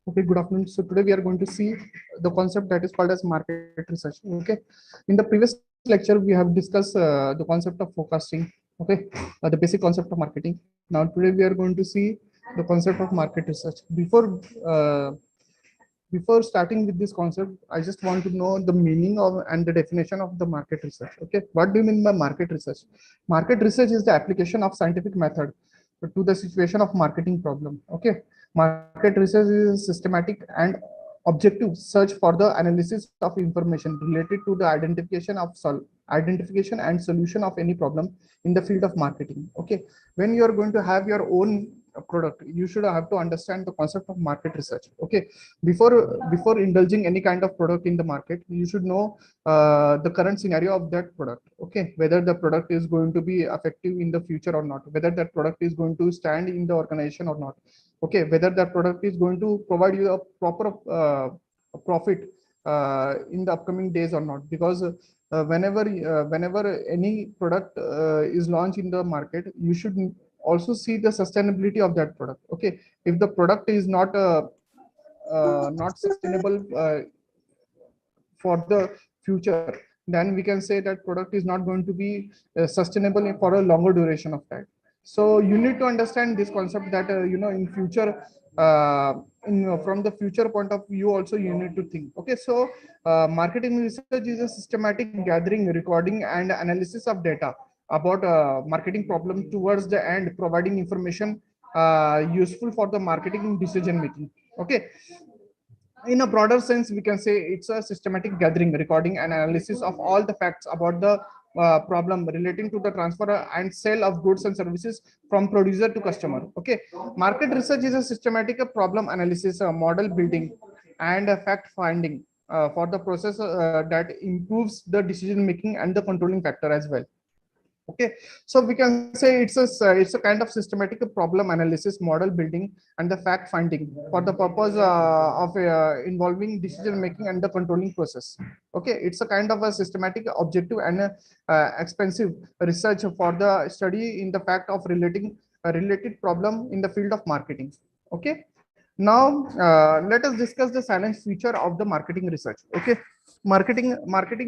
Okay, good afternoon. So today we are going to see the concept that is called as market research. Okay, in the previous lecture we have discussed the concept of forecasting. Okay, the basic concept of marketing. Now today we are going to see the concept of market research. Before starting with this concept, I just want to know the meaning of and the definition of the market research. Okay, what do you mean by market research? Market research is the application of scientific method to the situation of marketing problem. Okay, market research is a systematic and objective search for the analysis of information related to the identification and solution of any problem in the field of marketing. Okay, when you are going to have your own product, you should have to understand the concept of market research. Okay, before indulging any kind of product in the market, you should know the current scenario of that product. Okay, whether the product is going to be effective in the future or not, whether that product is going to stand in the organization or not. Okay, whether that product is going to provide you a proper profit in the upcoming days or not, because whenever any product is launched in the market, you should also see the sustainability of that product. Okay, if the product is not sustainable for the future, then we can say that product is not going to be sustainable for a longer duration of time. So you need to understand this concept that in future, from the future point of view also you need to think. Okay, so marketing research is a systematic gathering, recording and analysis of data about marketing problem towards the end, providing information useful for the marketing decision making. Okay, in a broader sense, we can say it's a systematic gathering, recording, and analysis of all the facts about the problem relating to the transfer and sale of goods and services from producer to customer. Okay, market research is a systematic problem analysis, model building, and fact finding for the process that improves the decision making and the controlling factor as well. Okay, so we can say it's a kind of systematic problem analysis, model building, and the fact finding for the purpose of involving decision making and the controlling process. Okay, it's a kind of a systematic, objective, and expensive research for the study in the fact of relating a related problem in the field of marketing. Okay, now let us discuss the silent feature of the marketing research. Okay, marketing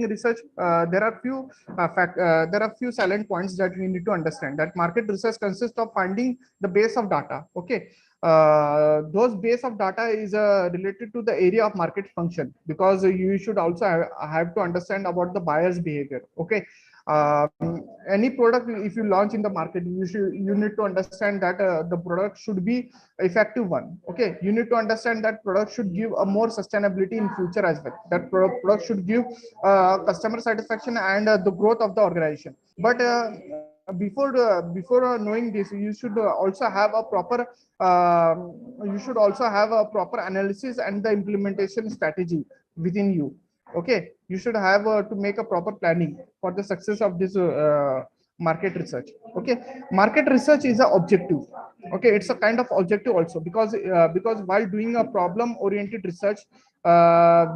research, there are few silent points that we need to understand. That market research consists of finding the base of data. Okay, those base of data is related to the area of market function, because you should also have to understand about the buyer's behavior. Okay, any product if you launch in the market, you need to understand that the product should be effective one. Okay, you need to understand that product should give a more sustainability in future as well. That product should give customer satisfaction and the growth of the organization. But before knowing this, you should also have a proper analysis and the implementation strategy within you. Okay, you should have to make a proper planning for the success of this market research. Okay, market research is a objective. Okay, it's a kind of objective also, because while doing a problem oriented research,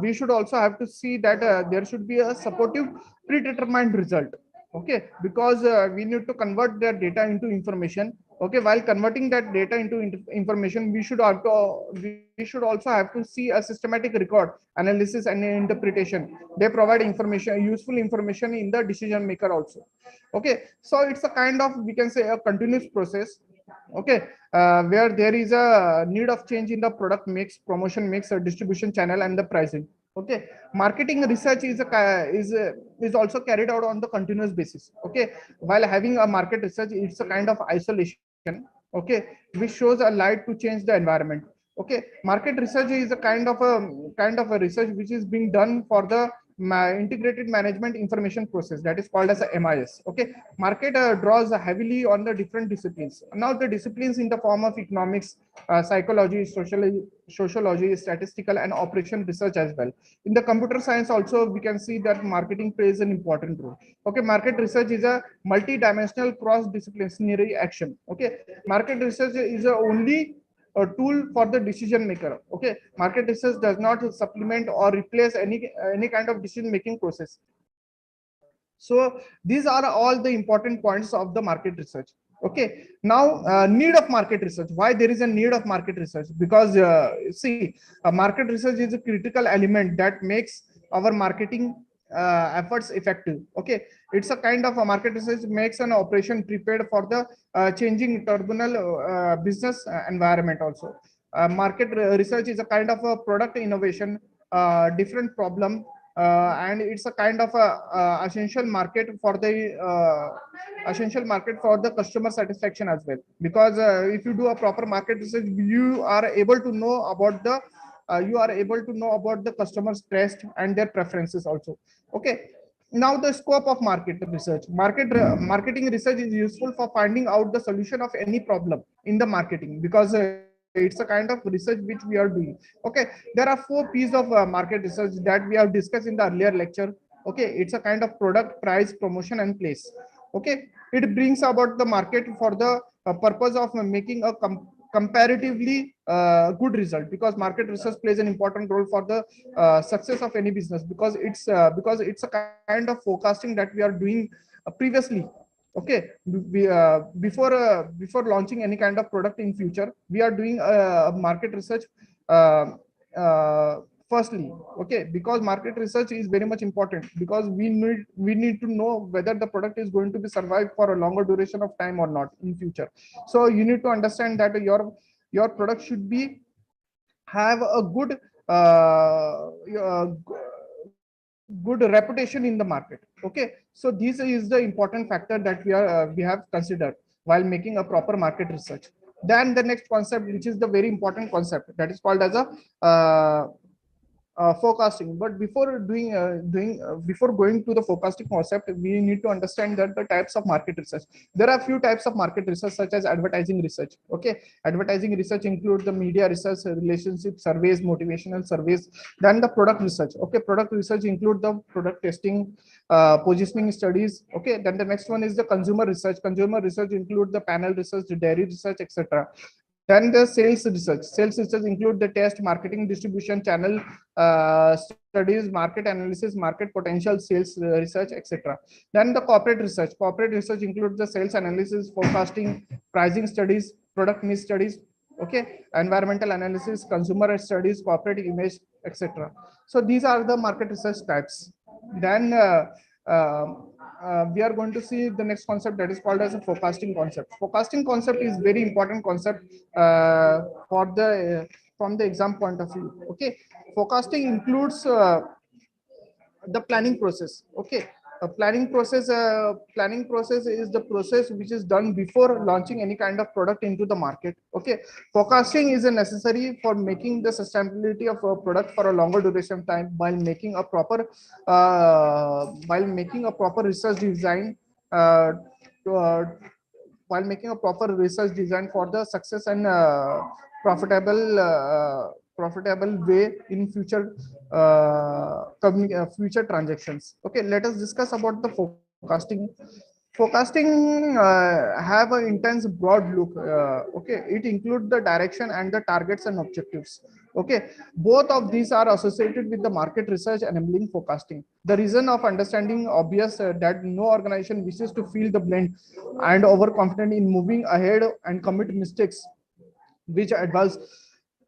we should also have to see that there should be a supportive predetermined result. Okay, because we need to convert the data into information. Okay, while converting that data into information, we should also have to see a systematic record analysis and interpretation. They provide information, useful information in the decision maker also. Okay, so it's a kind of, we can say, a continuous process. Okay, where there is a need of change in the product mix, promotion mix, distribution channel, and the pricing. Okay, marketing research is also carried out on the continuous basis. Okay, while having a market research, it's a kind of isolation. Okay, which shows a light to change the environment. Okay, market research is a kind of a research which is being done for the integrated management information process, that is called as a MIS. Okay, market draws heavily on the different disciplines. Now the disciplines in the form of economics, psychology, sociology, statistical, and operation research as well. In the computer science also, we can see that marketing plays an important role. Okay, market research is a multi-dimensional cross-disciplinary action. Okay, market research is a only a tool for the decision maker. Okay, market research does not supplement or replace any kind of decision making process. So these are all the important points of the market research. Okay, now need of market research. Why there is a need of market research? Because see, market research is a critical element that makes our marketing efforts effective. Okay, it's a kind of a market research makes an operation prepared for the changing turbulent business environment also. Market research is a kind of a product innovation, different problem, and it's a kind of a essential market for the customer satisfaction as well. Because if you do a proper market research, you are able to know about the customer's taste and their preferences also. Okay, now the scope of market research. Marketing research is useful for finding out the solution of any problem in the marketing, because it's a kind of research which we are doing. Okay, there are 4 P's of market research that we have discussed in the earlier lecture. Okay, it's a kind of product, price, promotion, and place. Okay, it brings about the market for the purpose of making a comparatively good result, because market research plays an important role for the success of any business, because it's a kind of forecasting that we are doing previously. Okay, before launching any kind of product in future, we are doing a market research uh, firstly. Okay, because market research is very much important, because we need to know whether the product is going to be survived for a longer duration of time or not in future. So you need to understand that your product should be have a good reputation in the market. Okay, so this is the important factor that we have considered while making a proper market research. Then the next concept, which is the very important concept, that is called as a forecasting. But before going to the forecasting concept, we need to understand that the types of market research. There are few types of market research, such as advertising research. Okay, advertising research includes the media research, relationship surveys, motivational surveys. Then the product research. Okay, product research include the product testing, positioning studies. Okay, then the next one is the consumer research. Consumer research include the panel research, dairy research, etc. Then the sales research. Sales research include the test, marketing, distribution, channel studies, market analysis, market potential, sales research, etc. Then the corporate research. Corporate research includes the sales analysis, forecasting, pricing studies, product mix studies. Okay, environmental analysis, consumer studies, corporate image, etc. So these are the market research types. Then uh, we are going to see the next concept, that is called as a forecasting concept. Forecasting concept is very important concept for the from the exam point of view. Okay, forecasting includes the planning process. Okay, a planning process is the process which is done before launching any kind of product into the market. Okay, forecasting is a necessary for making the sustainability of a product for a longer duration of time, while making a proper research design to, while making a proper research design for the success and profitable way in future transactions. Okay, let us discuss about the forecasting. Forecasting have an intense broad look. Okay, it includes the direction and the targets and objectives. Okay, both of these are associated with the market research enabling forecasting. The reason of understanding obvious that no organization wishes to feel the blend and overconfident in moving ahead and commit mistakes which adverse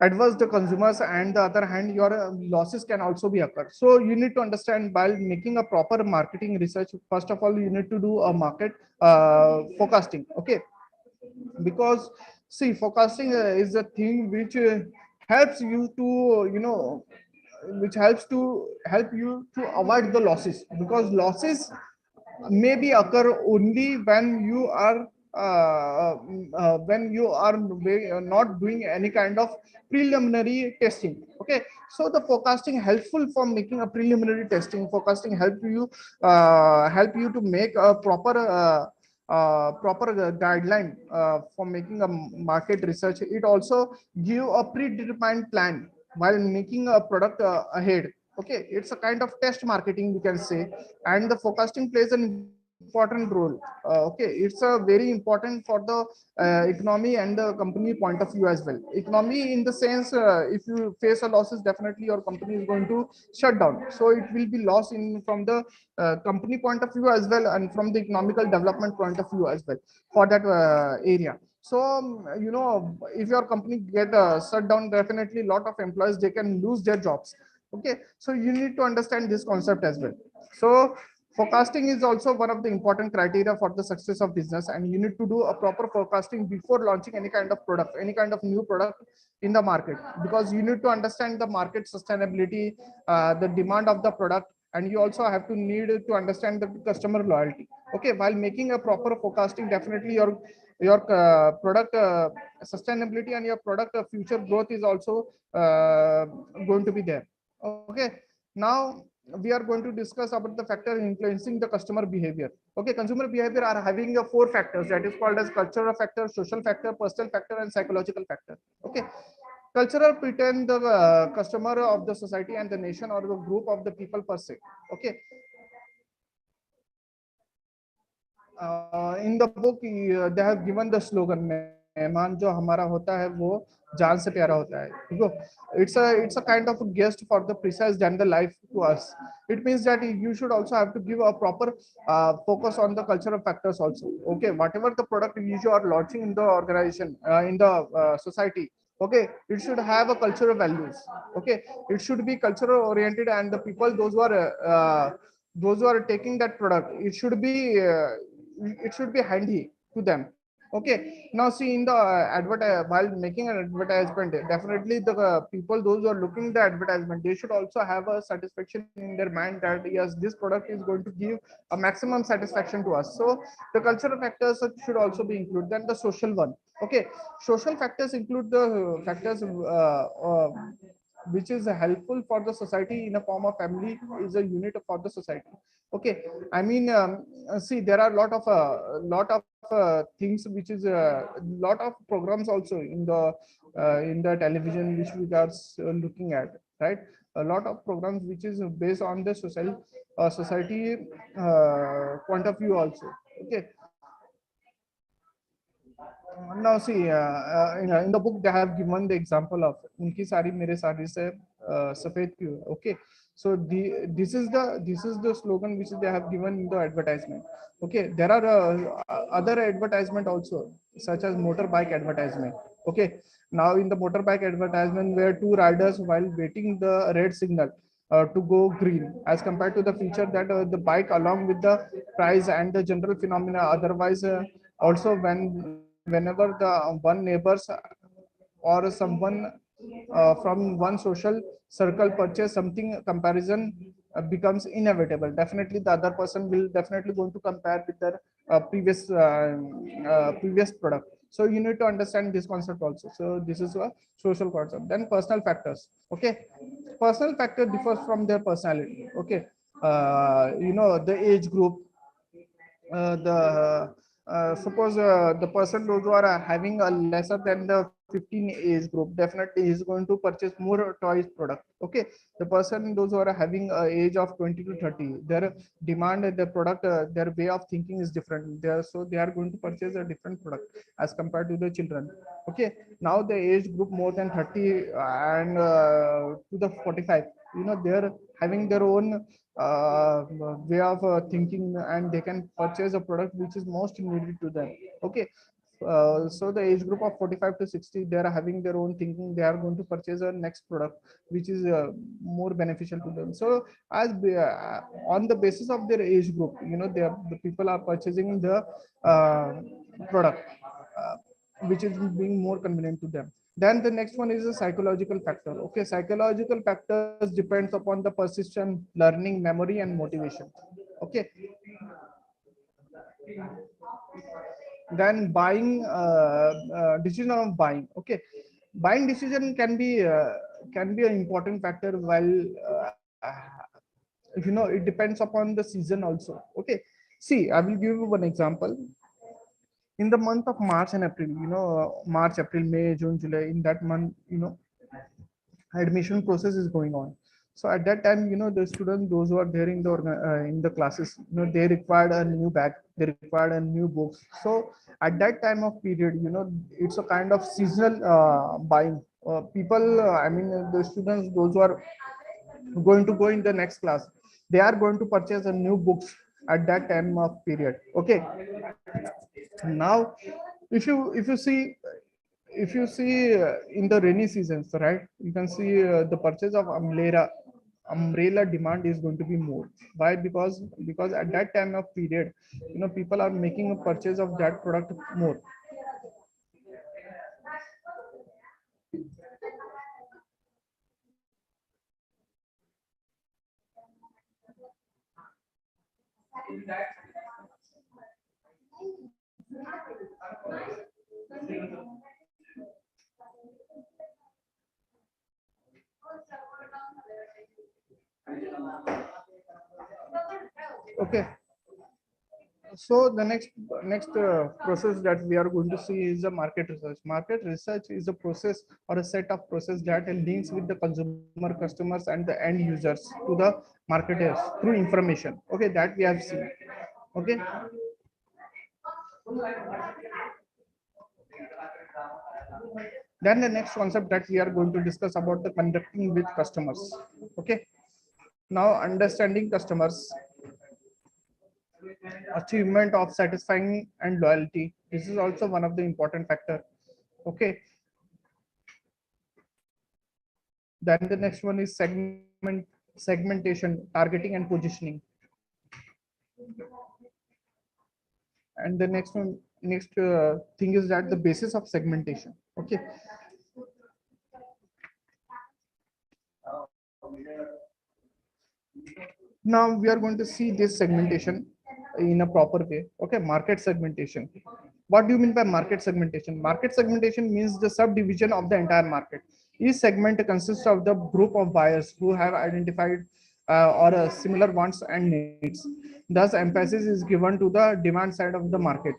the consumers, and the other hand your losses can also be occurred. So you need to understand, while making a proper marketing research, first of all you need to do a market forecasting. Okay, because see, forecasting is a thing which helps you to, which help you to avoid the losses, because losses maybe occur only when you are not doing any kind of preliminary testing. Okay, so the forecasting helpful for making a preliminary testing. Forecasting help you to make a proper guideline for making a market research. It also give a predetermined plan while making a product ahead. Okay, it's a kind of test marketing, we can say. And the forecasting plays an important role. Okay, it's a very important for the economy and the company point of view as well. Economy in the sense, if you face a losses, definitely your company is going to shut down, so it will be loss in from the company point of view as well, and from the economical development point of view as well for that area. So if your company get shut down, definitely a lot of employees, they can lose their jobs. Okay, so you need to understand this concept as well. So forecasting is also one of the important criteria for the success of business, and you need to do a proper forecasting before launching any kind of product, any kind of new product in the market, because you need to understand the market sustainability, the demand of the product, and you also have to need to understand the customer loyalty. Okay, while making a proper forecasting, definitely your product sustainability and your product future growth is also going to be there. Okay, now we are going to discuss about the factor influencing the customer behavior. Okay, consumer behavior are having four factors, that is called as cultural factor, social factor, personal factor, and psychological factor. Okay, cultural pretend the customer of the society and the nation or the group of the people per se. Okay, in the book they have given the slogan, मेहमान जो हमारा होता है वो जान से प्यारा होता है. देखो, it's a kind of a guest for the precise than the life to us. It means that you should also have to give a proper focus on the cultural factors also. Okay, whatever the product you are launching in the organization, in the society, okay, it should have a cultural values. Okay, it should be cultural oriented, and the people, those who are taking that product, it should be handy to them. Okay, now see, in the while making an advertisement, definitely the people, those who are looking the advertisement, they should also have a satisfaction in their mind that yes, this product is going to give a maximum satisfaction to us. So the cultural factors should also be included. Then the social one. Okay, social factors include the factors which is helpful for the society in a form of family is a unit for the society. Okay, I mean, see, there are a lot of things which is a lot of programs also in the television which we are looking at, right? A lot of programs which is based on the society point of view also. Okay, now see, in the book they have given the example of unki sari mere sari se safed kyun. Okay, so this is the slogan which they have given in the advertisement. Okay, there are other advertisement also, such as motorbike advertisement. Okay, now in the motorbike advertisement, where two riders while waiting the red signal to go green, as compared to the feature that the bike along with the price and the general phenomena. Otherwise, also whenever the one neighbors or someone from one social circle purchase something, comparison becomes inevitable. Definitely the other person will definitely going to compare with their previous product. So you need to understand this concept also. So this is a social concept. Then personal factors. Okay, personal factor differs from their personality. Okay, the age group, the suppose the person those who are having a lesser than the 15 age group, definitely is going to purchase more toys product. Okay, the person, those who are having a age of 20 to 30, their demand, the product, their way of thinking is different. So they are going to purchase a different product as compared to the children. Okay, now the age group more than 30 and to the 45, they are having their own way of thinking, and they can purchase a product which is most needed to them. Okay, so the age group of 45 to 60, they are having their own thinking, they are going to purchase a next product which is more beneficial to them. So on the basis of their age group, the people are purchasing the uh, product uh, which is being more convenient to them. Then the next one is a psychological factor. Okay, psychological factors depends upon the persistent learning, memory, and motivation. Okay, then buying decision of buying. Okay, buying decision can be an important factor. While it depends upon the season also. Okay, see, I will give you one example. In the month of March and April, March, April, May, June, July, in that month, admission process is going on. So at that time, the students, those who are there in the classes, they required a new bag, they required a new books. So at that time of period, it's a kind of seasonal buying. People, I mean, the students, those who are going to go in the next class, they are going to purchase a new books at that time of period. Okay, now if you see in the rainy seasons, right, you can see the purchase of umbrella demand is going to be more. Why? Because at that time of period, people are making a purchase of that product more. Okay, so the next process that we are going to see is the market research. Market research is a process or a set of process that links with the consumer, customers, and the end users to the marketers through information. Okay, that we have seen. Okay, then the next concept that we are going to discuss about the conducting with customers. Okay, now understanding customers, achievement of satisfying and loyalty. This is also one of the important factor. Okay, then the next one is segmentation, targeting, and positioning. And the next thing is that the basis of segmentation. Okay, now we are going to see this segmentation in a proper way. Okay, market segmentation. What do you mean by market segmentation? Market segmentation means the subdivision of the entire market. Each segment consists of the group of buyers who have identified or similar wants and needs. Thus emphasis is given to the demand side of the market.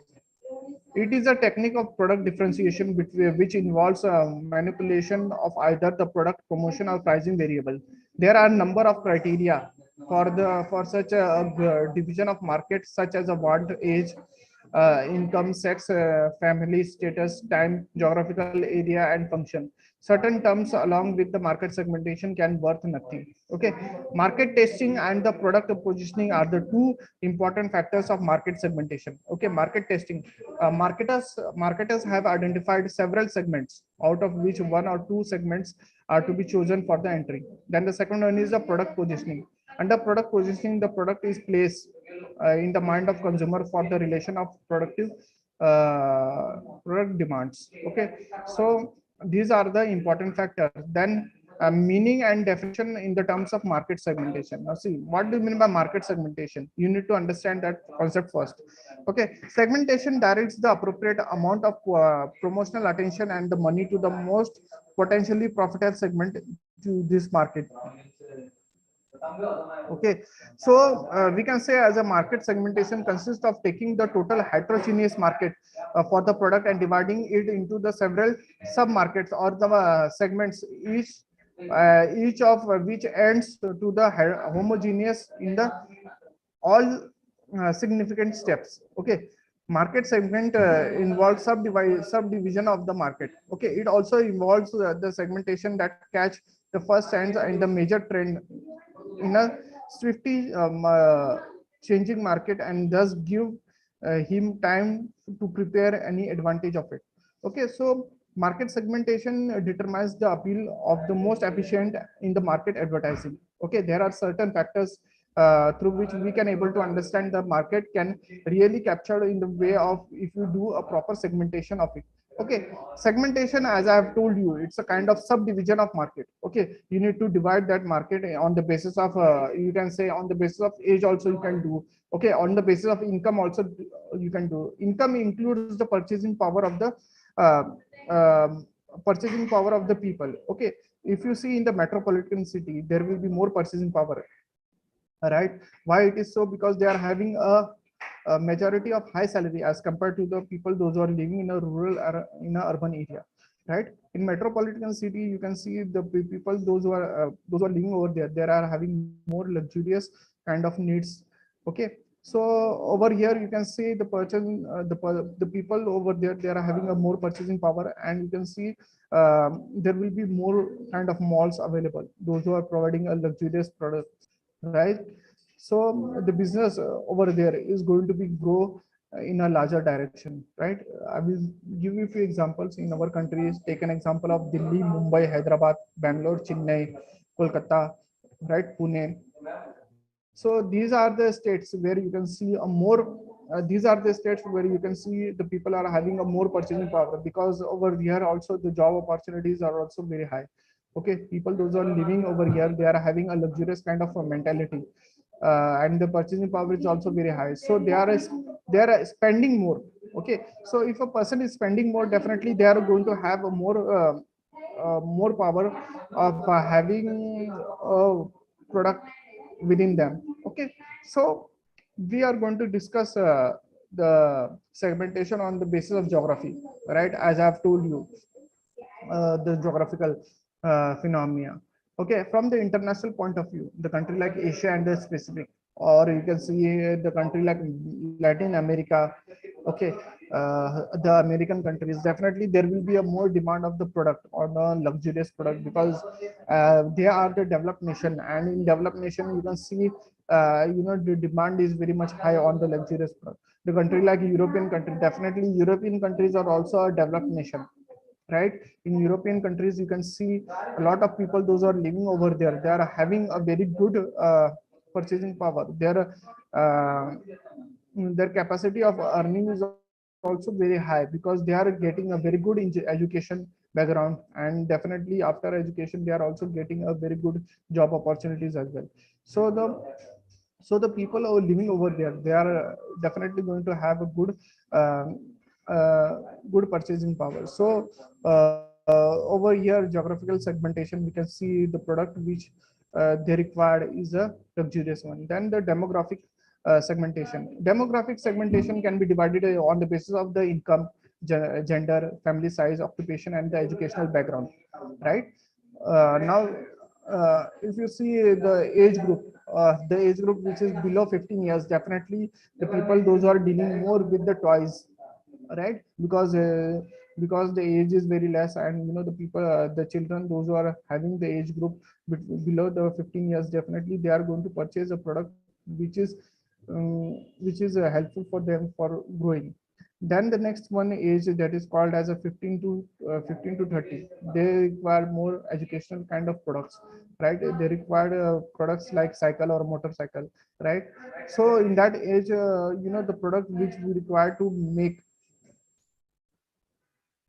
It is a technique of product differentiation which involves manipulation of either the product, promotion, or pricing variable. There are a number of criteria for such a division of markets, such as a want, age, income, sex, family status, time, geographical area, and function. Certain terms along with the market segmentation can worth nothing. Okay, market testing and the product positioning are the two important factors of market segmentation. Okay, market testing. Marketers have identified several segments, out of which one or two segments are to be chosen for the entry. Then the second one is the product positioning. Under product positioning, the product is placed in the mind of consumer for the relation of product demands. Okay, so these are the important factors. Then meaning and definition in the terms of market segmentation. Now see, what do you mean by market segmentation? You need to understand that concept first. Okay, segmentation directs the appropriate amount of promotional attention and the money to the most potentially profitable segment to this market. Okay, so we can say as a market segmentation consists of taking the total heterogeneous market for the product and dividing it into the several sub markets or the segments, each of which ends to the homogeneous in the all significant steps. Okay, market segment involves subdivision of the market. Okay, it also involves the segmentation that catch the first signs and the major trend in a swiftly changing market and thus give him time to prepare any advantage of it. Okay, so market segmentation determines the appeal of the most efficient in the market advertising. Okay, there are certain factors through which we can able to understand the market can really capture in the way of if you do a proper segmentation of it. Okay, segmentation, as I have told you, it's a kind of subdivision of market. Okay, you need to divide that market on the basis of you can say on the basis of age also you can do. Okay, on the basis of income also you can do. Income includes the uh, um, purchasing power of the people. Okay, if you see in the metropolitan city there will be more purchasing power, right? Why it is so? Because they are having a majority of high salary as compared to the people those who are living in a rural or in a urban area, right? In metropolitan city you can see the people those who are living over there, they are having more luxurious kind of needs. Okay, so over here you can see the purchasing the people over there, they are having a more purchasing power, and you can see there will be more kind of malls available, those who are providing a luxurious product, right? So the business over there is going to be grow in a larger direction, right? I will give you a few examples in our countries. Take an example of Delhi, Mumbai, Hyderabad, Bangalore, Chennai, Kolkata, right? Pune. So these are the states where you can see a more these are the states where you can see the people are having a more purchasing power, because over here also the job opportunities are also very high. Okay, people those are living over here, they are having a luxurious kind of a mentality, and the purchasing power is also very high, so they are spending more. Okay, so if a person is spending more, definitely they are going to have a more power of having a product within them. Okay, so we are going to discuss the segmentation on the basis of geography, right? As I have told you, the geographical phenomena. Okay, from the international point of view, the country like Asia and the Pacific, or you can see the country like Latin America. Okay, the American countries, definitely there will be a more demand of the product or the luxurious product, because they are the developed nation, and in developed nation you can see the demand is very much high on the luxurious product. The country like European country, definitely European countries are also a developed nation, right? In European countries you can see a lot of people those are living over there, they are having a very good purchasing power. Their capacity of earning is also very high, because they are getting a very good education background, and definitely after education they are also getting a very good job opportunities as well. So the so the people who are living over there, they are definitely going to have a um, good purchasing power. So over here, geographical segmentation, we can see the product which they required is a luxurious one. Then the demographic segmentation. Demographic segmentation can be divided on the basis of the income, gender, family size, occupation, and the educational background, right? Now, if you see the age group which is below 15 years, definitely the people those who are dealing more with the toys, right? Because the age is very less, and the people, the children, those who are having the age group below the 15 years, definitely they are going to purchase a product which is helpful for them for growing. Then the next one age that is called as a 15 to 30. They require more educational kind of products, right? They require products like cycle or motorcycle, right? So in that age, the product which we require to make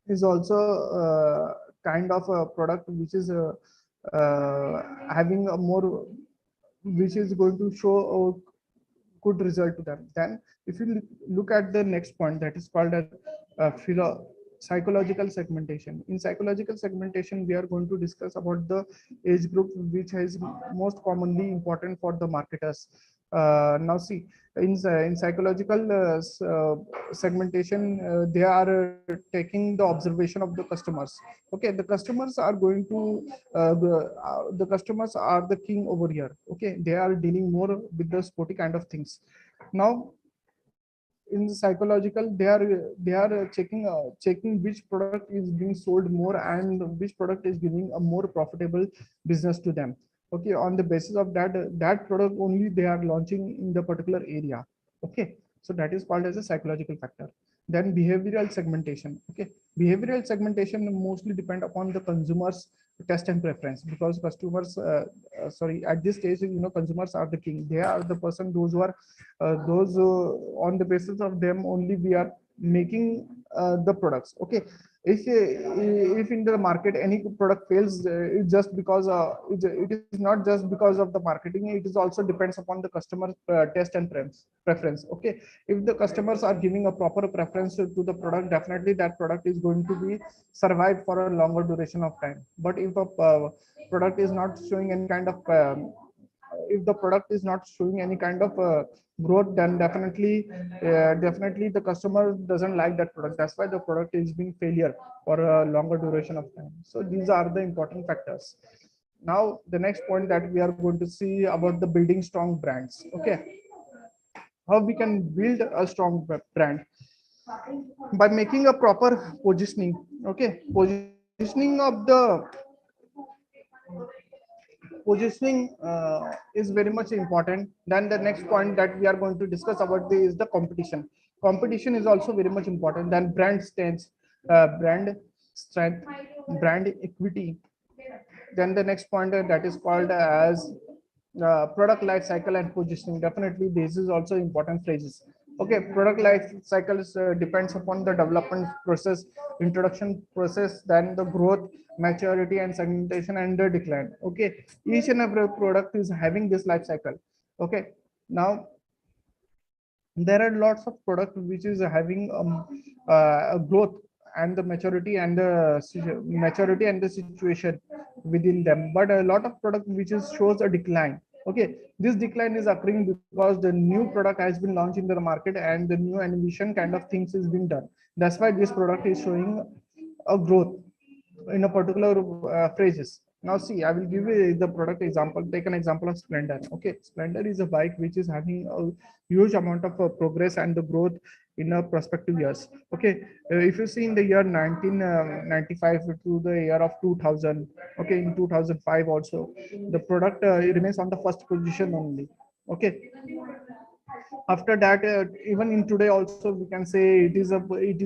is also kind of a product which is having a more, which is going to show a good result to them. Then if you look at the next point that is called as philo Psychological segmentation. In psychological segmentation, we are going to discuss about the age group which is most commonly important for the marketers. Now see, in psychological segmentation, they are taking the observation of the customers. Okay, the customers are going to the customers are the king over here. Okay, they are dealing more with the sporty kind of things. Now in psychological, they are checking which product is being sold more and which product is giving a more profitable business to them. Okay, on the basis of that, that product only they are launching in the particular area. Okay, so that is called as a psychological factor. Then behavioral segmentation. Okay, behavioral segmentation mostly depend upon the consumers test and preference, because customers sorry, at this stage, consumers are the king. They are the person, those who are those on the basis of them only we are making the products. Okay, if in the market any product fails, it's just because it is not just because of the marketing, it is also depends upon the customer test and preference. Okay, if the customers are giving a proper preference to the product, definitely that product is going to be survive for a longer duration of time. But if a product is not showing any kind of if the product is not showing any kind of growth, then definitely the customer doesn't like that product. That's why the product is being failure for a longer duration of time. So these are the important factors. Now the next point that we are going to see about the building strong brands. Okay, how we can build a strong brand by making a proper positioning. Okay, positioning is very much important. Then the next point that we are going to discuss about is the competition. Competition is also very much important. Then brand strength, brand equity. Then the next point that is called as product life cycle and positioning. Definitely this is also important phrases. Okay, product life cycles depends upon the development process, introduction process, then the growth, maturity and segmentation and the decline. Okay, each and every product is having this life cycle. Okay, now there are lots of product which is having a growth and the maturity and the situation within them, but a lot of product which is shows a decline. Okay, this decline is occurring because the new product has been launched in the market and the new animation kind of things is being done. That's why this product is showing a growth in a particular phrases. Now see, I will give you the product example. Take an example of Splendor. Okay, Splendor is a bike which is having a huge amount of progress and the growth in a prospective years. Okay, if you see in the year 1995 to the year of 2000, okay, in 2005 also, the product remains on the first position only. Okay, after that, even in today also, we can say it is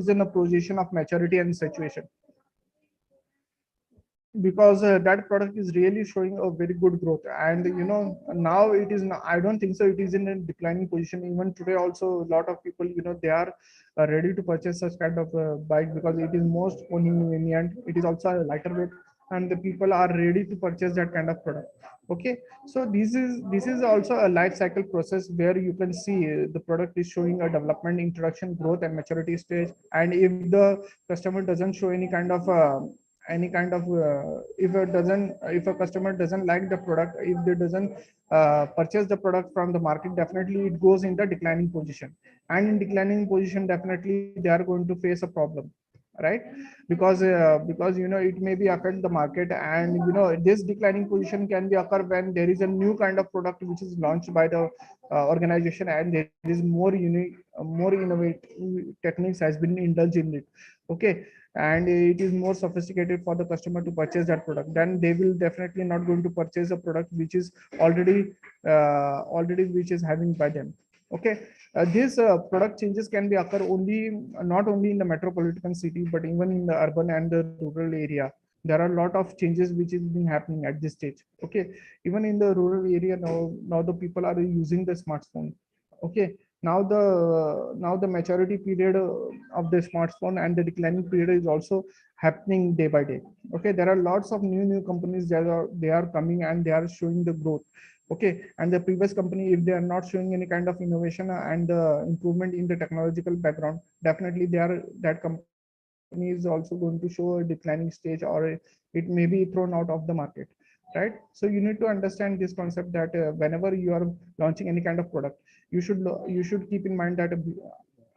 in a position of maturity and situation, because that product is really showing a very good growth. And now it is not, I don't think so it is in a declining position. Even today also, a lot of people, they are ready to purchase such kind of bike, because it is most convenient, it is also a lighter weight, and the people are ready to purchase that kind of product. Okay, so this is also a life cycle process where you can see the product is showing a development, introduction, growth and maturity stage. And if the customer doesn't show any kind of if a customer doesn't like the product, if they doesn't purchase the product from the market, definitely it goes in the declining position. And in declining position, definitely they are going to face a problem, right? Because it may be affect the market. And this declining position can be occur when there is a new kind of product which is launched by the organization, and there is more unique, more innovative techniques has been indulged in it. Okay, and it is more sophisticated for the customer to purchase that product, then they will definitely not going to purchase a product which is already which is having by them. Okay, these product changes can be occur only not only in the metropolitan city, but even in the urban and the rural area. There are a lot of changes which is being happening at this stage. Okay, even in the rural area, now the people are using the smartphone. Okay, now the maturity period of the smartphone and the declining period is also happening day by day. Okay, there are lots of new companies that are coming and they are showing the growth. Okay, and the previous company, if they are not showing any kind of innovation and improvement in the technological background, definitely they are that company is company is also going to show a declining stage, or it may be thrown out of the market, right? So you need to understand this concept that whenever you are launching any kind of product, you should keep in mind that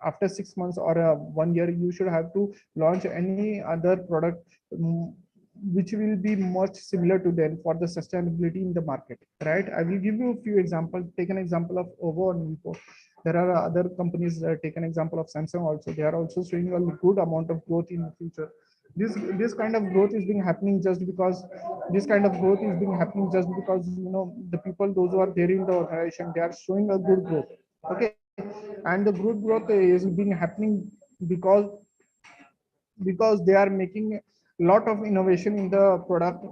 after 6 months or 1 year, you should have to launch any other product, which will be much similar to them for the sustainability in the market, right? I will give you a few examples. Take an example of Ovo and Vivo. There are other companies. Take an example of Samsung also. They are also showing a good amount of growth in the future. This kind of growth is being happening just because this kind of growth is being happening just because the people, those who are there in the organization, they are showing a good growth. Okay, and the good growth is being happening because they are making a lot of innovation in the product.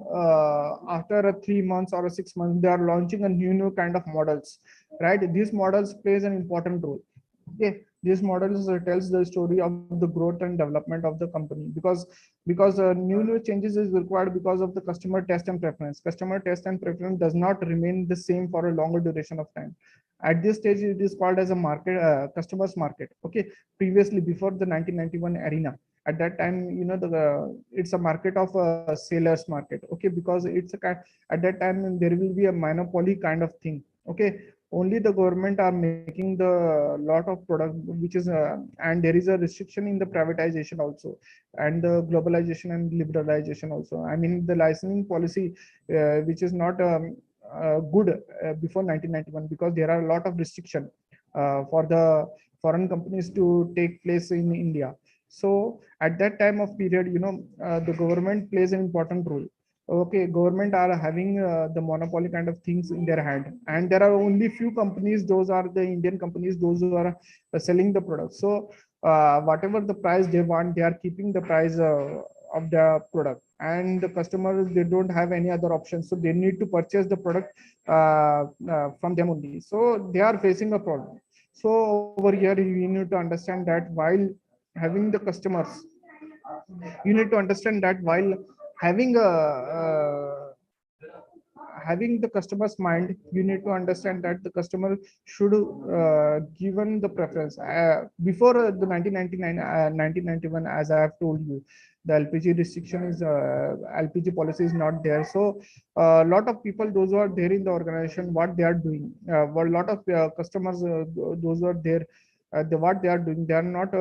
After a 3 months or a 6 months, they are launching a new kind of models, right? These models plays an important role. Okay, these models tells the story of the growth and development of the company, because new changes is required because of the customer test and preference. Customer test and preference does not remain the same for a longer duration of time. At this stage, it is called as a market, customers market. Okay, previously, before the 1991 arena, at that time, it's a market of a sellers market. Okay, because it's a kind, at that time there will be a monopoly kind of thing. Okay, only the government are making the lot of product, which is and there is a restriction in the privatization also, and the globalization and liberalization also. I mean, the licensing policy, which is not good before 1991, because there are a lot of restriction for the foreign companies to take place in India. So at that time of period, the government plays an important role. Okay, government are having the monopoly kind of things in their hand, and there are only few companies, those are the Indian companies, those who are selling the product. So whatever the price they want, they are keeping the price of the product, and the customers, they don't have any other option, so they need to purchase the product from them only. So they are facing a problem. So over here, you need to understand that while having the customers, you need to understand that while having a having the customer's mind, you need to understand that the customer should given the preference before the 1999 1991, as I have told you, the LPG restriction is LPG policy is not there. So a lot of people, those who are there in the organization, what they are doing, what a lot of customers, those who are there, what they are doing, they are not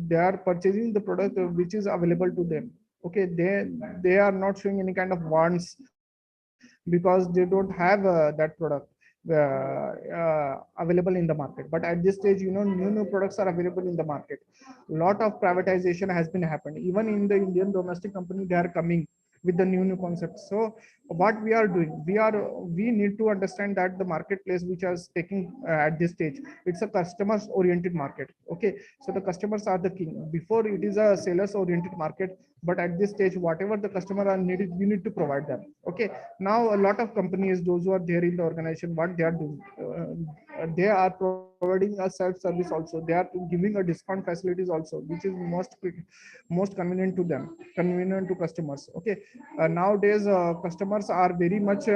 they are purchasing the product which is available to them. Okay, they are not showing any kind of wants, because they don't have that product available in the market. But at this stage, new products are available in the market. A lot of privatization has been happened. Even in the Indian domestic company, they are coming with the new concepts. So what we are doing, we need to understand that the marketplace which is taking at this stage, it's a customers oriented market. Okay, so the customers are the king. Before, it is a sellers oriented market, but at this stage, whatever the customer are needed, you need to provide them. Okay, now a lot of companies, those who are there in the organization, what they are doing, they are providing a self service also. They are giving a discount facilities also, which is most quick, most convenient to them, convenient to customers. Okay, nowadays customers are very much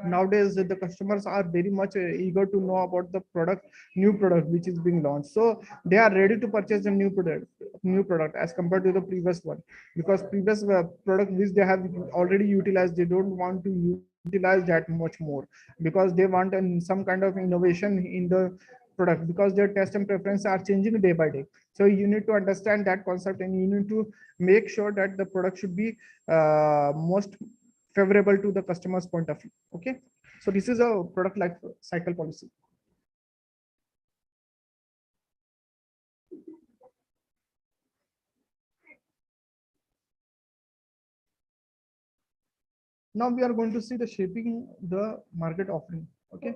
nowadays the customers are very much eager to know about the product, new product which is being launched. So they are ready to purchase a new product as compared to the previous one, because previous product which they have already utilized, they don't want to utilize that much more, because they want some kind of innovation in the product, because their taste and preference are changing day by day. So you need to understand that concept, and you need to make sure that the product should be most favorable to the customer's point of view. Okay, so this is a product life cycle policy. Now we are going to see the shaping the market offering. Okay,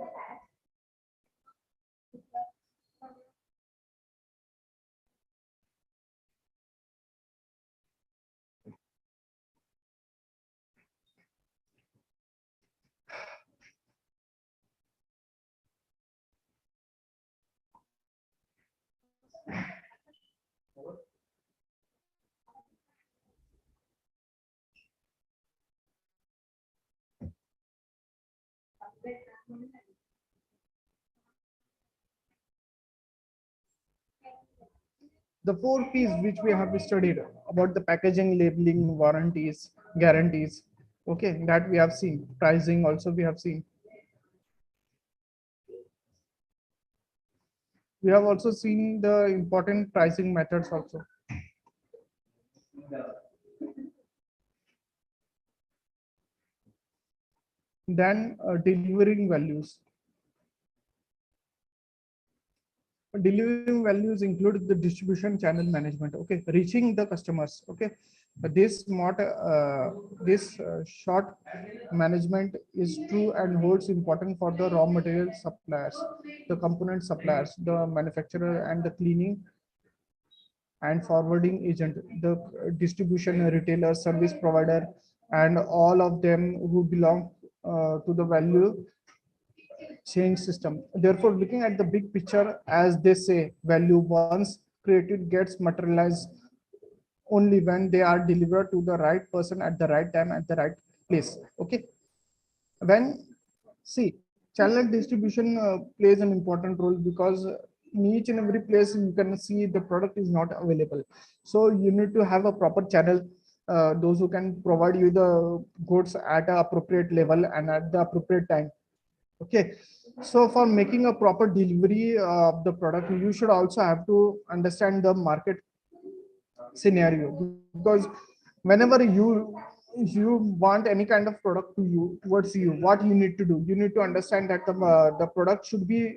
The four P's which we have studied about the packaging, labeling, warranties, guarantees. Okay, that we have seen. Pricing also we have seen. We have also seen the important pricing methods also. Then delivering values. Delivering values include the distribution channel management. Okay, reaching the customers. Okay, this short management is true and holds important for the raw material suppliers, the component suppliers, the manufacturer, and the cleaning and forwarding agent, the distribution retailer, service provider, and all of them who belong to the value change system. Therefore, looking at the big picture, as they say, value once created gets materialized only when they are delivered to the right person at the right time at the right place. Okay, when see channel distribution plays an important role, because in each and every place you can see the product is not available, so you need to have a proper channel, those who can provide you the goods at a appropriate level and at the appropriate time. Okay, so for making a proper delivery of the product, you should also have to understand the market scenario, because whenever you want any kind of product to you towards you, what you need to do, you need to understand that the product should be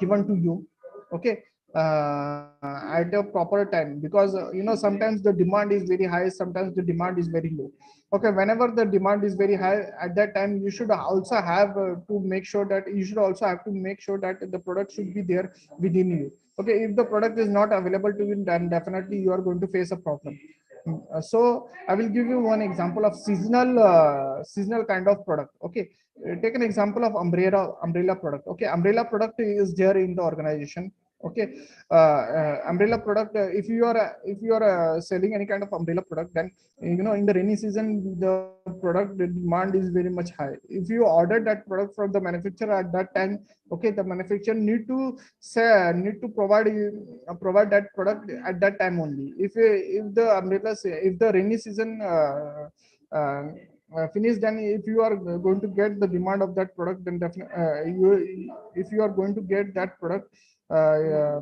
given to you. Okay, at a proper time, because sometimes the demand is very high, sometimes the demand is very low. Okay, whenever the demand is very high, at that time you should also have to make sure that you should also have to make sure that the product should be there within you. Okay, if the product is not available to you, then definitely you are going to face a problem. So I will give you one example of seasonal kind of product. Okay, take an example of umbrella product. Okay, umbrella product is there in the organization. Okay, umbrella product, if you are selling any kind of umbrella product, then in the rainy season the product, the demand is very much high. If you order that product from the manufacturer at that time, okay, the manufacturer need to provide that product at that time only. If the umbrellas, if the rainy season uh, finish, then if you are going to get the demand of that product, then definitely you if you are going to get that product uh,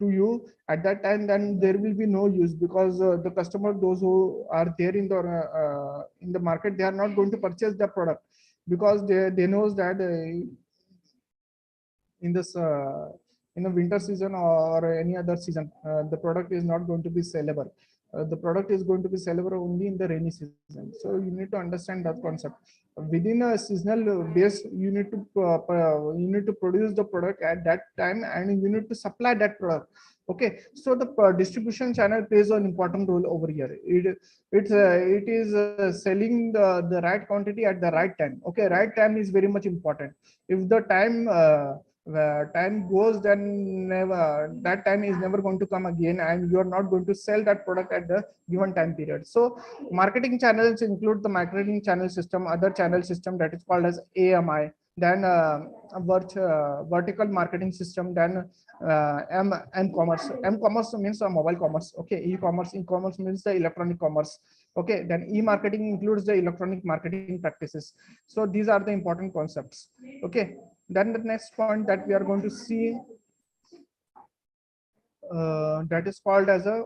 to you at that time, then there will be no use, because the customer, those who are there in the market, they are not going to purchase the product, because they knows that in this in a winter season or any other season, the product is not going to be sellable. The product is going to be sellable only in the rainy season. So you need to understand that concept. Within a seasonal base, you need to produce the product at that time, and you need to supply that product. Okay, so the distribution channel plays an important role over here. It is selling the right quantity at the right time. Okay, right time is very much important. If the time goes, then never, that time is never going to come again, and you are not going to sell that product at the given time period. So marketing channels include the marketing channel system, other channel system that is called as AMI, then vertical marketing system, then m-commerce. M-commerce means mobile commerce. Okay, e-commerce means the electronic commerce. Okay, then e-marketing includes the electronic marketing practices. So these are the important concepts. Okay, then the next point that we are going to see, that is called as a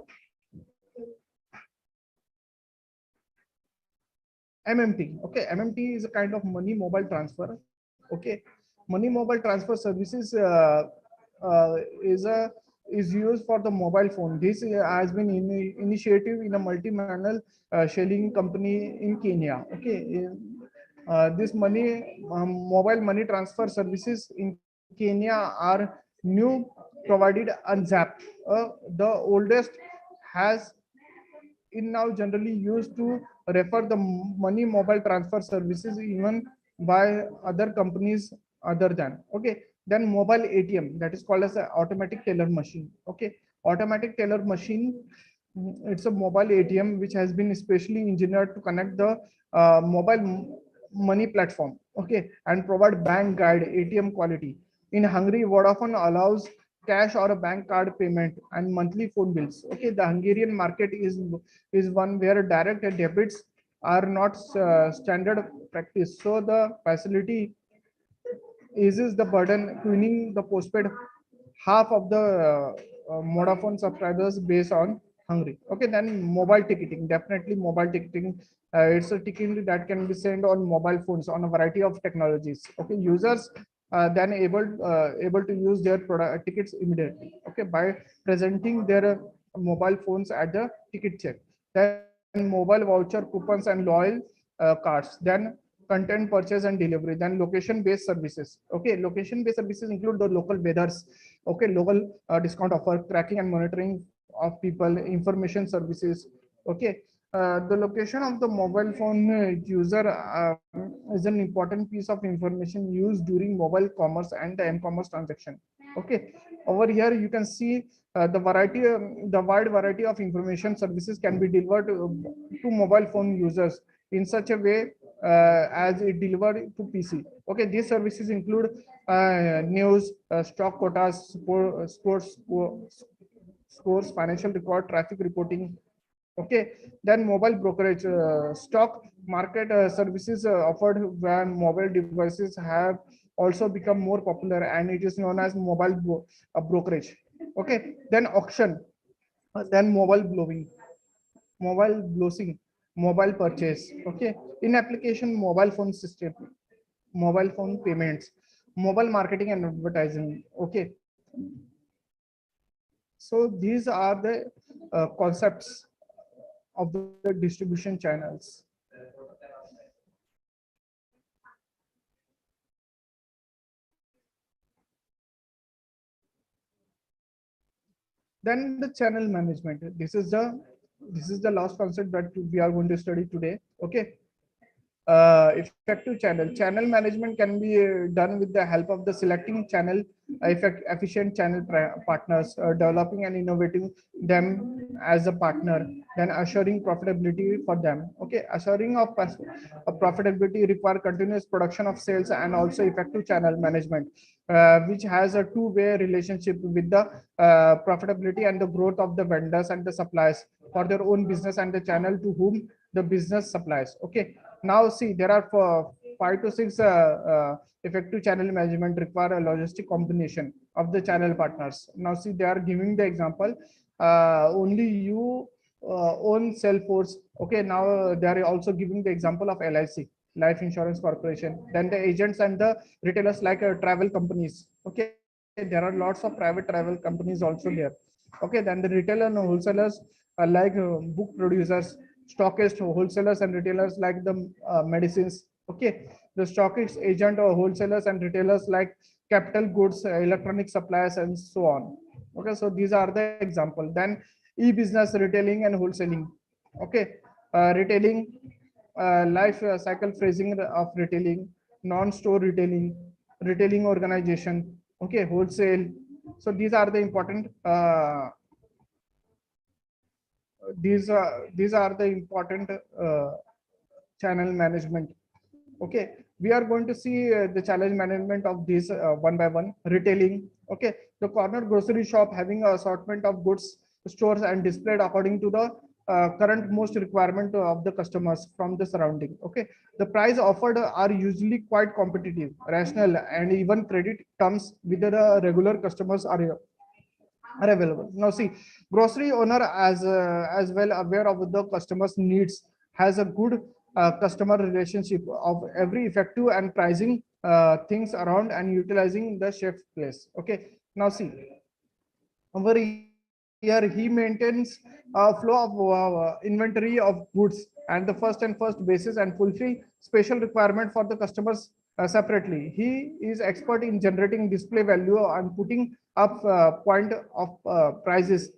MMT. Okay, MMT is a kind of money mobile transfer. Okay, money mobile transfer services is used for the mobile phone. This has been initiative in a multi-channel shelling company in Kenya. Okay, this mobile money transfer services in Kenya are new, provided on Zap. The oldest has in now generally used to refer the money mobile transfer services even by other companies other than. Okay, then mobile ATM, that is called as a automatic teller machine. Okay, automatic teller machine, it's a mobile ATM which has been specially engineered to connect the mobile money platform. Okay, and provide bank guide ATM quality. In Hungary, Vodafone allows cash or a bank card payment, and monthly phone bills. Okay, the Hungarian market is one where direct debits are not standard practice. So the facility eases the burden, tuning the postpaid half of the Vodafone subscribers based on Hungary. Okay, then mobile ticketing, definitely mobile ticketing. It's a ticketing that can be sent on mobile phones on a variety of technologies. Okay, users then able to use their product tickets immediately. Okay, by presenting their mobile phones at the ticket check. Then mobile voucher coupons and loyal cards. Then content purchase and delivery. Then location based services. Okay, location based services include the local weathers. Okay, local discount offer, tracking and monitoring of people, information services. Okay, the location of the mobile phone user is an important piece of information used during mobile commerce and the m-commerce transaction. Okay, over here you can see the wide variety of information services can be delivered to mobile phone users in such a way as it delivered to PC. Okay, these services include news, stock quotas, scores, financial record, traffic reporting. Okay, then mobile brokerage, stock market services offered when mobile devices have also become more popular, and it is known as brokerage. Okay, then auction, then mobile blowing, mobile purchase. Okay, in application, mobile phone system, mobile phone payments, mobile marketing and advertising. Okay, so these are the concepts of the distribution channels. Then the channel management. This is the last concept that we are going to study today. Okay, effective channel management can be done with the help of the selecting channel efficient channel partners, developing and innovating them as a partner, then assuring profitability for them. Okay, assuring of profitability require continuous production of sales and also effective channel management, which has a two-way relationship with the profitability and the growth of the vendors and the suppliers for their own business and the channel to whom the business supplies. Okay, now see, there are 5 to 6 effective channel management require a logistic combination of the channel partners. Now see, they are giving the example. Only you own Salesforce. Okay, now they are also giving the example of LIC, Life Insurance Corporation. Then the agents and the retailers like travel companies. Okay, there are lots of private travel companies also there. Okay, then the retailer and wholesalers like book producers, stockists, wholesalers and retailers like the medicines. Okay, the stockists, agent or wholesalers and retailers like capital goods, electronic suppliers, and so on. Okay, so these are the example. Then e-business, retailing and wholesaling. Okay, retailing, life cycle phrasing of retailing, non-store retailing, retailing organization. Okay, wholesale. So these are the important these are the important channel management. Okay, we are going to see the challenge management of these one by one. Retailing. Okay, the corner grocery shop having a assortment of goods stores and displayed according to the current most requirement of the customers from the surrounding. Okay, the price offered are usually quite competitive, rational, and even credit terms with the regular customers are available. Now see, grocery owner as well aware of the customer's needs, has a good customer relationship of every effective and pricing things around and utilizing the chef place. Okay, now see, over here he maintains a flow of inventory of goods and the first basis and fulfill special requirement for the customers separately. He is expert in generating display value and putting up point of prices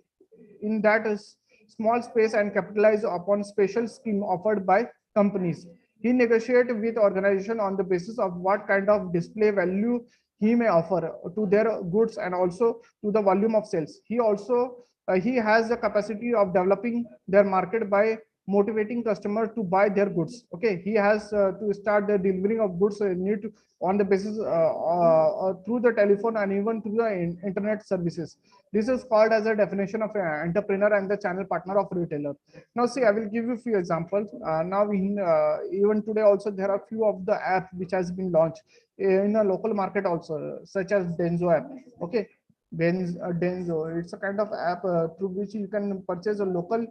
in that is small space and capitalize upon special scheme offered by companies. He negotiate with organization on the basis of what kind of display value he may offer to their goods and also to the volume of sales. He has the capacity of developing their market by motivating customer to buy their goods. Okay, he has to start the delivering of goods need to, on the basis through the telephone and even through the internet services. This is called as a definition of an entrepreneur and the channel partner of retailer. Now see, I will give you a few examples. Now in even today also there are few of the apps which has been launched in a local market also, such as Denzo app. Okay, Denzo, it's a kind of app through which you can purchase a local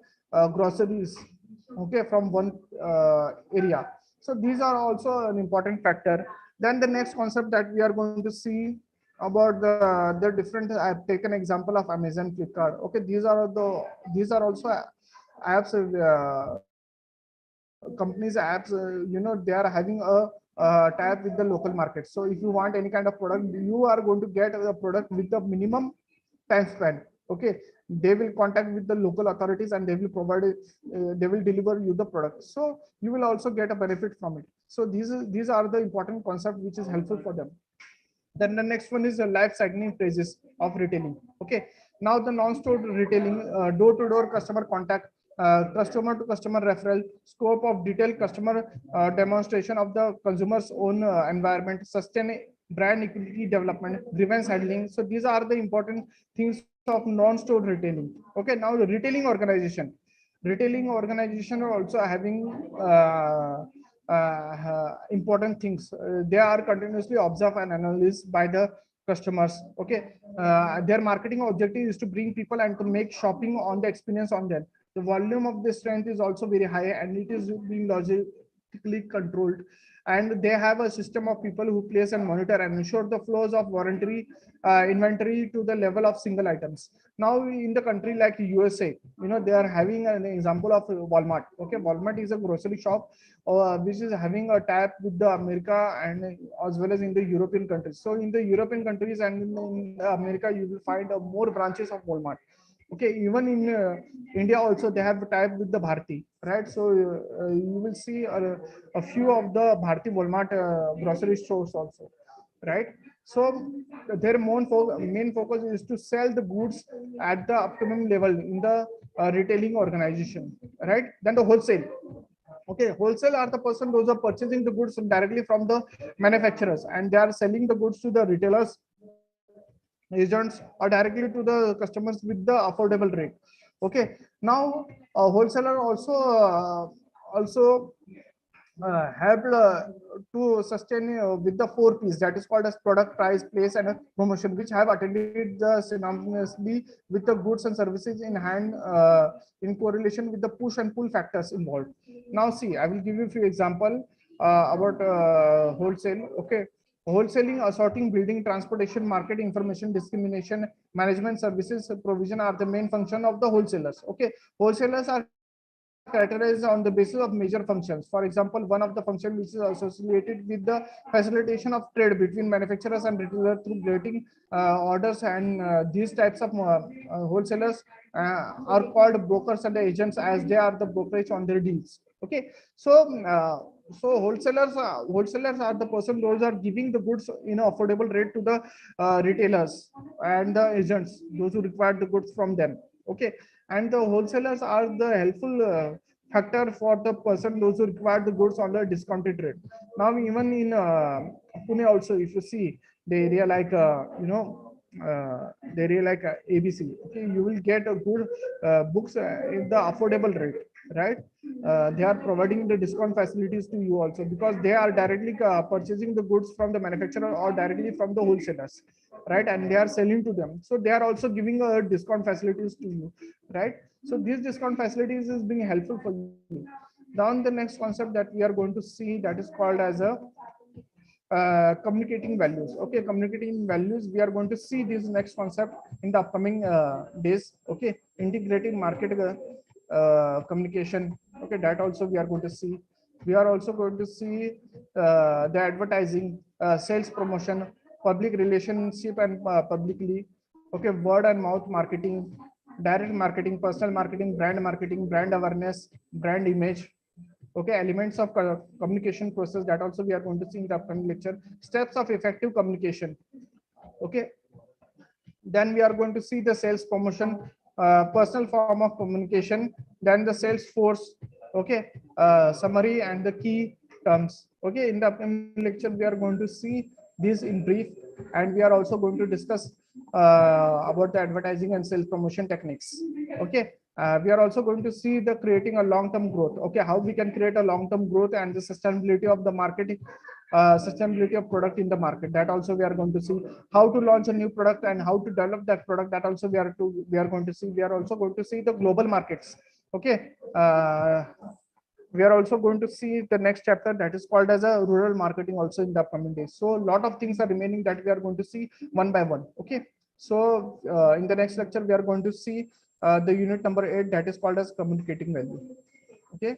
groceries, okay, from one area. So these are also an important factor. Then the next concept that we are going to see about the different, I've taken example of Amazon, Flipkart. Okay, these are also apps, companies apps, they are having a tab with the local market. So if you want any kind of product, you are going to get a product with the minimum time span. Okay, they will contact with the local authorities and they will provide it, they will deliver you the product, so you will also get a benefit from it. So these are the important concept which is helpful for them. Then the next one is the life cycling phases of retailing. Okay. Now the non-store retailing, door-to-door customer contact, customer to customer referral, scope of detailed customer demonstration of the consumer's own environment, sustain brand equity development, grievance handling. So these are the important things of non-store retailing. Okay. Now the retailing organization are also having important things. They are continuously observed and analyzed by the customers. Okay, their marketing objective is to bring people and to make shopping on the experience on them. The volume of this strength is also very high and it is being logically controlled, and they have a system of people who place and monitor and ensure the flows of warranty inventory to the level of single items. Now in the country like USA, they are having an example of Walmart. Okay, Walmart is a grocery shop which is having a tap with the America and as well as in the European countries. So in the European countries and in America, you will find more branches of Walmart. Okay, even in India also they have a type with the Bharti, right? So you will see a few of the Bharti Walmart grocery stores also, right? So their main focus is to sell the goods at the optimum level in the retailing organization, right? Then the wholesale. Okay, wholesale are the person those are purchasing the goods directly from the manufacturers and they are selling the goods to the retailers, agents, or directly to the customers with the affordable rate. Okay, now wholesaler also helped to sustain with the 4 Ps, that is called as product, price, place, and promotion, which have attended the synonymously with the goods and services in hand, in correlation with the push and pull factors involved. Now see, I will give you a few example about wholesale. Okay, wholesaling, assorting, building, transportation, market information, discrimination, management services provision are the main function of the wholesalers. Okay, wholesalers are characterized on the basis of major functions. For example, one of the function which is associated with the facilitation of trade between manufacturers and retailers through getting orders, and these types of wholesalers are called brokers and agents, as they are the brokerage on their deals. Okay, so wholesalers are the person those are giving the goods in an affordable rate to the retailers and the agents, those who require the goods from them. Okay, and the wholesalers are the helpful factor for the person those who require the goods on the discounted rate. Now even in Pune also, if you see the area like the area like ABC, okay, you will get a good books in the affordable rate, right? They are providing the discount facilities to you also, because they are directly purchasing the goods from the manufacturer or directly from the wholesalers, right? And they are selling to them, so they are also giving discount facilities to you, right? So these discount facilities is being helpful for you. Down the next concept that we are going to see, that is called as a communicating values. Okay, communicating values, we are going to see this next concept in the upcoming days. Okay, integrating market communication. Okay, that also we are going to see. We are also going to see the advertising, sales promotion, public relationship and publicly. Okay, word and mouth marketing, direct marketing, personal marketing, brand awareness, brand image. Okay, elements of communication process, that also we are going to see in the upcoming lecture. Steps of effective communication. Okay, then we are going to see the sales promotion, personal form of communication, then the sales force. Okay, summary and the key terms. Okay, in the upcoming lecture we are going to see this in brief, and we are also going to discuss about the advertising and sales promotion techniques. Okay, we are also going to see the creating a long-term growth. Okay, how we can create a long-term growth and the sustainability of the marketing, sustainability of product in the market. That also we are going to see how to launch a new product and how to develop that product. That also we are going to see. We are also going to see the global markets. Okay, we are also going to see the next chapter, that is called as a rural marketing, also in the upcoming days. So a lot of things are remaining that we are going to see one by one. Okay, so in the next lecture we are going to see the unit number 8, that is called as communicating value. Okay.